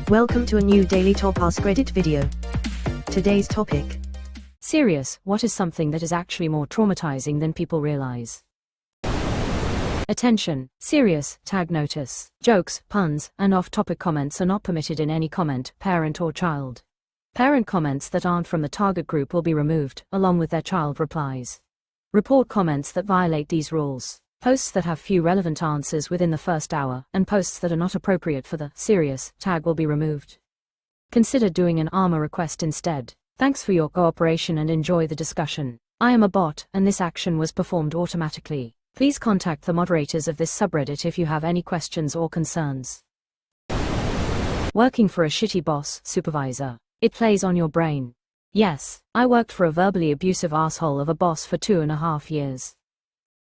Welcome to a new daily top Askreddit video. Today's topic. Serious, what is something that is actually more traumatizing than people realize? Attention, serious, tag notice. Jokes, puns, and off-topic comments are not permitted in any comment, parent or child. Parent comments that aren't from the target group will be removed, along with their child replies. Report comments that violate these rules. Posts that have few relevant answers within the first hour, and posts that are not appropriate for the serious tag will be removed. Consider doing an ARMA request instead. Thanks for your cooperation and enjoy the discussion. I am a bot, and this action was performed automatically. Please contact the moderators of this subreddit if you have any questions or concerns. Working for a shitty boss, supervisor. It plays on your brain. Yes, I worked for a verbally abusive asshole of a boss for 2.5 years.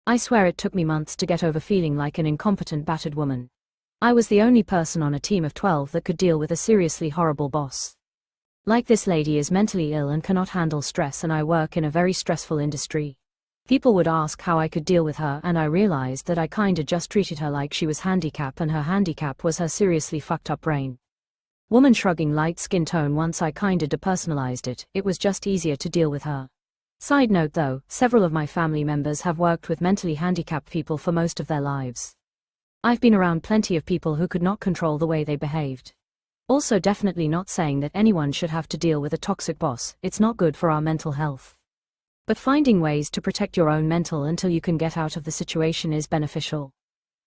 I swear it took me months to get over feeling like an incompetent battered woman. I was the only person on a team of 12 that could deal with a seriously horrible boss. Like, this lady is mentally ill and cannot handle stress, and I work in a very stressful industry. People would ask how I could deal with her, and I realized that I kinda just treated her like she was handicapped, and her handicap was her seriously fucked up brain. Woman shrugging light skin tone. Once I kinda depersonalized it, it was just easier to deal with her. Side note though, several of my family members have worked with mentally handicapped people for most of their lives. I've been around plenty of people who could not control the way they behaved. Also, definitely not saying that anyone should have to deal with a toxic boss, it's not good for our mental health. But finding ways to protect your own mental until you can get out of the situation is beneficial.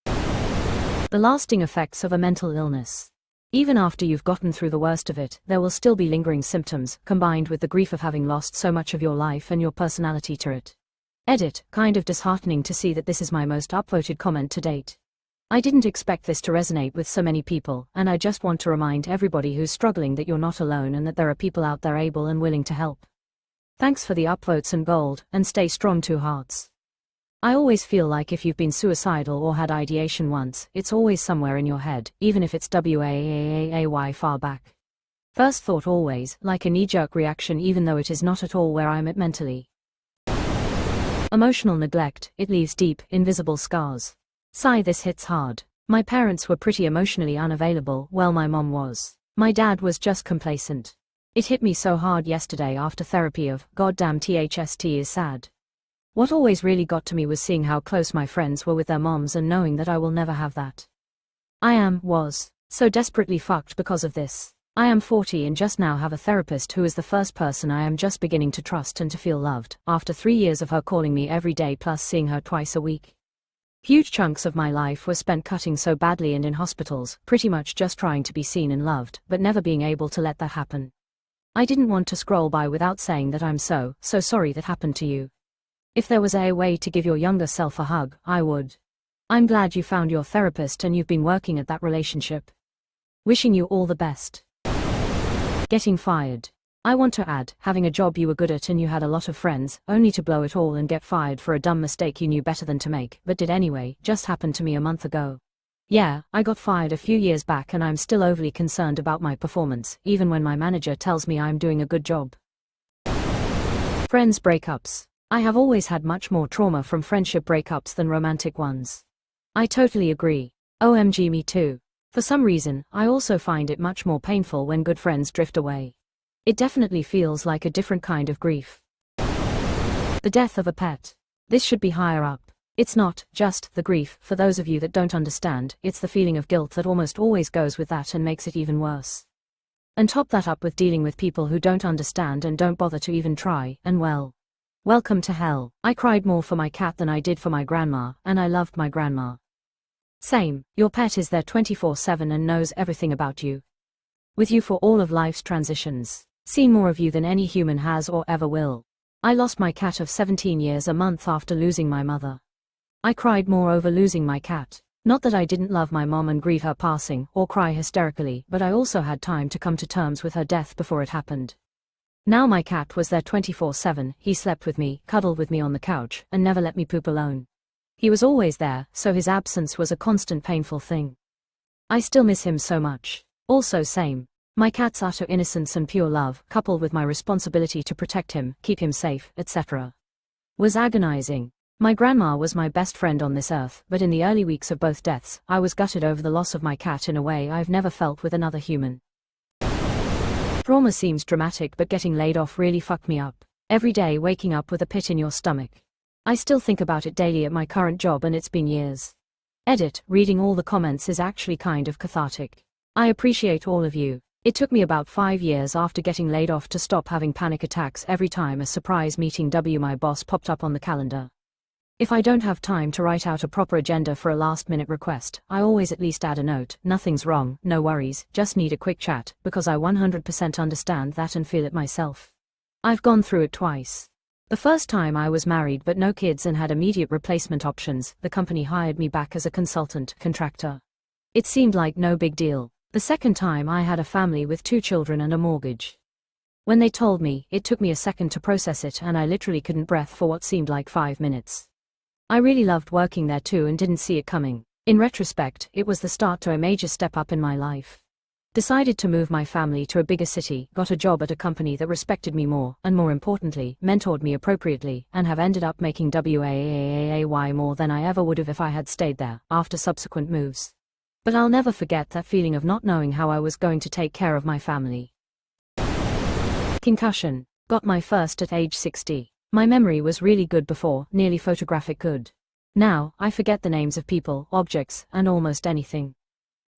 The lasting effects of a mental illness. Even after you've gotten through the worst of it, there will still be lingering symptoms, combined with the grief of having lost so much of your life and your personality to it. Edit, kind of disheartening to see that this is my most upvoted comment to date. I didn't expect this to resonate with so many people, and I just want to remind everybody who's struggling that you're not alone and that there are people out there able and willing to help. Thanks for the upvotes and gold, and stay strong, 2 hearts. I always feel like if you've been suicidal or had ideation once, it's always somewhere in your head, even if it's way far back. First thought always, like a knee-jerk reaction, even though it is not at all where I'm at mentally. Emotional neglect, it leaves deep, invisible scars. Sigh, this hits hard. My parents were pretty emotionally unavailable, well, my mom was. My dad was just complacent. It hit me so hard yesterday after therapy of, goddamn THST is sad. What always really got to me was seeing how close my friends were with their moms and knowing that I will never have that. Was so desperately fucked because of this. I am 40 and just now have a therapist who is the first person I am just beginning to trust and to feel loved, after 3 years of her calling me every day plus seeing her twice a week. Huge chunks of my life were spent cutting so badly and in hospitals, pretty much just trying to be seen and loved, but never being able to let that happen. I didn't want to scroll by without saying that I'm so sorry that happened to you. If there was a way to give your younger self a hug, I would. I'm glad you found your therapist and you've been working at that relationship. Wishing you all the best. Getting fired. I want to add, having a job you were good at and you had a lot of friends, only to blow it all and get fired for a dumb mistake you knew better than to make, but did anyway, just happened to me a month ago. Yeah, I got fired a few years back and I'm still overly concerned about my performance, even when my manager tells me I'm doing a good job. Friends breakups. I have always had much more trauma from friendship breakups than romantic ones. I totally agree. OMG, me too. For some reason, I also find it much more painful when good friends drift away. It definitely feels like a different kind of grief. The death of a pet. This should be higher up. It's not just the grief, for those of you that don't understand, it's the feeling of guilt that almost always goes with that and makes it even worse. And top that up with dealing with people who don't understand and don't bother to even try, and well, welcome to hell. I cried more for my cat than I did for my grandma, and I loved my grandma. Same, your pet is there 24/7 and knows everything about you. With you for all of life's transitions. Seen more of you than any human has or ever will. I lost my cat of 17 years a month after losing my mother. I cried more over losing my cat. Not that I didn't love my mom and grieve her passing, or cry hysterically, but I also had time to come to terms with her death before it happened. Now my cat was there 24/7, he slept with me, cuddled with me on the couch, and never let me poop alone. He was always there, so his absence was a constant painful thing. I still miss him so much. Also same. My cat's utter innocence and pure love, coupled with my responsibility to protect him, keep him safe, etc., was agonizing. My grandma was my best friend on this earth, but in the early weeks of both deaths, I was gutted over the loss of my cat in a way I've never felt with another human. Trauma seems dramatic, but getting laid off really fucked me up. Every day waking up with a pit in your stomach. I still think about it daily at my current job, and it's been years. Edit, reading all the comments is actually kind of cathartic. I appreciate all of you. It took me about 5 years after getting laid off to stop having panic attacks every time a surprise meeting my boss popped up on the calendar. If I don't have time to write out a proper agenda for a last-minute request, I always at least add a note: nothing's wrong, no worries, just need a quick chat, because I 100% understand that and feel it myself. I've gone through it twice. The first time I was married but no kids and had immediate replacement options. The company hired me back as a consultant, contractor. It seemed like no big deal. The second time I had a family with 2 children and a mortgage. When they told me, it took me a second to process it, and I literally couldn't breathe for what seemed like 5 minutes. I really loved working there too and didn't see it coming. In retrospect, it was the start to a major step up in my life. Decided to move my family to a bigger city, got a job at a company that respected me more, and more importantly, mentored me appropriately, and have ended up making way more than I ever would have if I had stayed there, after subsequent moves. But I'll never forget that feeling of not knowing how I was going to take care of my family. Concussion. Got my first at age 60. My memory was really good before, nearly photographic good. Now, I forget the names of people, objects, and almost anything.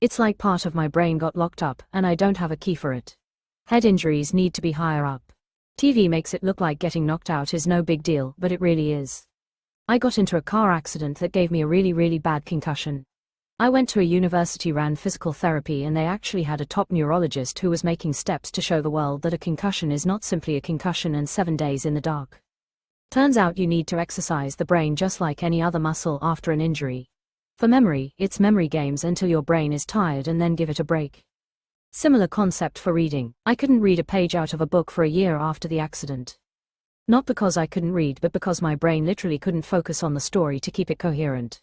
It's like part of my brain got locked up, and I don't have a key for it. Head injuries need to be higher up. TV makes it look like getting knocked out is no big deal, but it really is. I got into a car accident that gave me a really bad concussion. I went to a university-run physical therapy, and they actually had a top neurologist who was making steps to show the world that a concussion is not simply a concussion and 7 days in the dark. Turns out you need to exercise the brain just like any other muscle after an injury. For memory, it's memory games until your brain is tired and then give it a break. Similar concept for reading. I couldn't read a page out of a book for a year after the accident. Not because I couldn't read, but because my brain literally couldn't focus on the story to keep it coherent.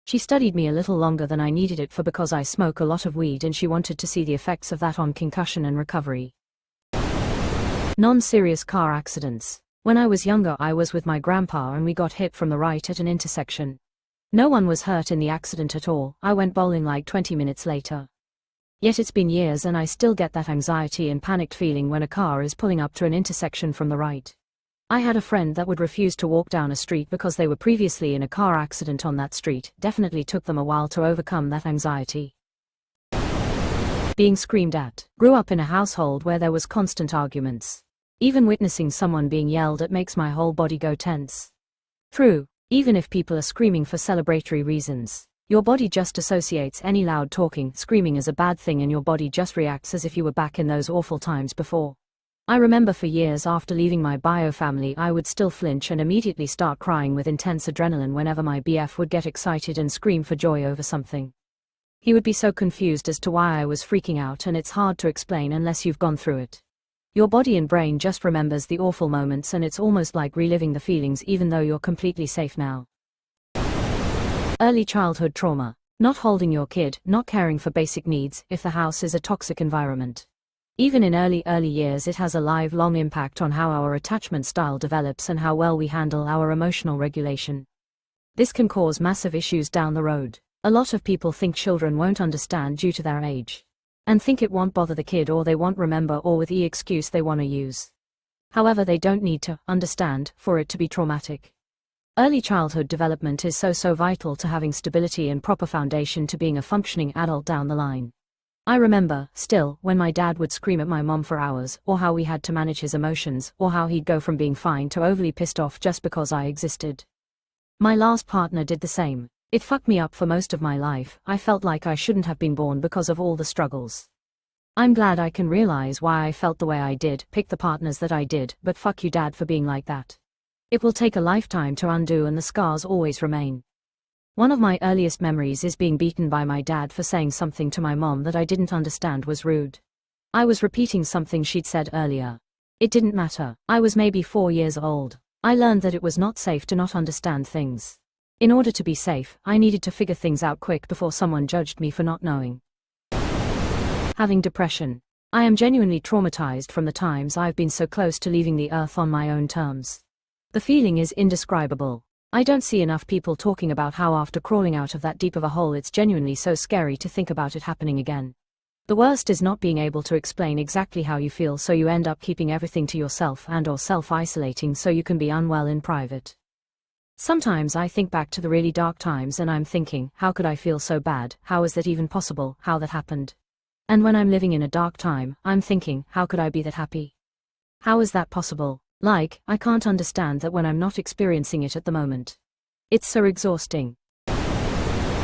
She studied me a little longer than I needed it for because I smoke a lot of weed, and she wanted to see the effects of that on concussion and recovery. Non-serious car accidents. When I was younger, I was with my grandpa and we got hit from the right at an intersection. No one was hurt in the accident at all. I went bowling like 20 minutes later. Yet it's been years and I still get that anxiety and panicked feeling when a car is pulling up to an intersection from the right. I had a friend that would refuse to walk down a street because they were previously in a car accident on that street. Definitely took them a while to overcome that anxiety. Being screamed at. Grew up in a household where there was constant arguments. Even witnessing someone being yelled at makes my whole body go tense. True, even if people are screaming for celebratory reasons, your body just associates any loud talking, screaming as a bad thing, and your body just reacts as if you were back in those awful times before. I remember for years after leaving my bio family, I would still flinch and immediately start crying with intense adrenaline whenever my BF would get excited and scream for joy over something. He would be so confused as to why I was freaking out, and it's hard to explain unless you've gone through it. Your body and brain just remembers the awful moments, and it's almost like reliving the feelings even though you're completely safe now. Early childhood trauma. Not holding your kid, not caring for basic needs, if the house is a toxic environment. Even in early years, it has a lifelong impact on how our attachment style develops and how well we handle our emotional regulation. This can cause massive issues down the road. A lot of people think children won't understand due to their age, and think it won't bother the kid, or they won't remember, or with the excuse they want to use. However, they don't need to understand for it to be traumatic. Early childhood development is so vital to having stability and proper foundation to being a functioning adult down the line. I remember, still, when my dad would scream at my mom for hours, or how we had to manage his emotions, or how he'd go from being fine to overly pissed off just because I existed. My last partner did the same. It fucked me up for most of my life. I felt like I shouldn't have been born because of all the struggles. I'm glad I can realize why I felt the way I did, pick the partners that I did, but fuck you, Dad, for being like that. It will take a lifetime to undo, and the scars always remain. One of my earliest memories is being beaten by my dad for saying something to my mom that I didn't understand was rude. I was repeating something she'd said earlier. It didn't matter. I was maybe 4 years old. I learned that it was not safe to not understand things. In order to be safe, I needed to figure things out quick before someone judged me for not knowing. Having depression. I am genuinely traumatized from the times I've been so close to leaving the earth on my own terms. The feeling is indescribable. I don't see enough people talking about how after crawling out of that deep of a hole, it's genuinely so scary to think about it happening again. The worst is not being able to explain exactly how you feel, so you end up keeping everything to yourself and/or self-isolating so you can be unwell in private. Sometimes I think back to the really dark times and I'm thinking, how could I feel so bad? How is that even possible? How that happened? And when I'm living in a dark time, I'm thinking, how could I be that happy? How is that possible? Like, I can't understand that when I'm not experiencing it at the moment. It's so exhausting.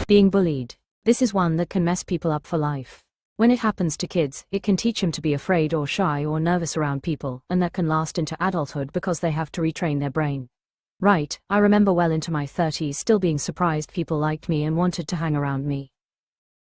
Being bullied. This is one that can mess people up for life. When it happens to kids, it can teach them to be afraid or shy or nervous around people, and that can last into adulthood because they have to retrain their brain. Right, I remember well into my 30s still being surprised people liked me and wanted to hang around me.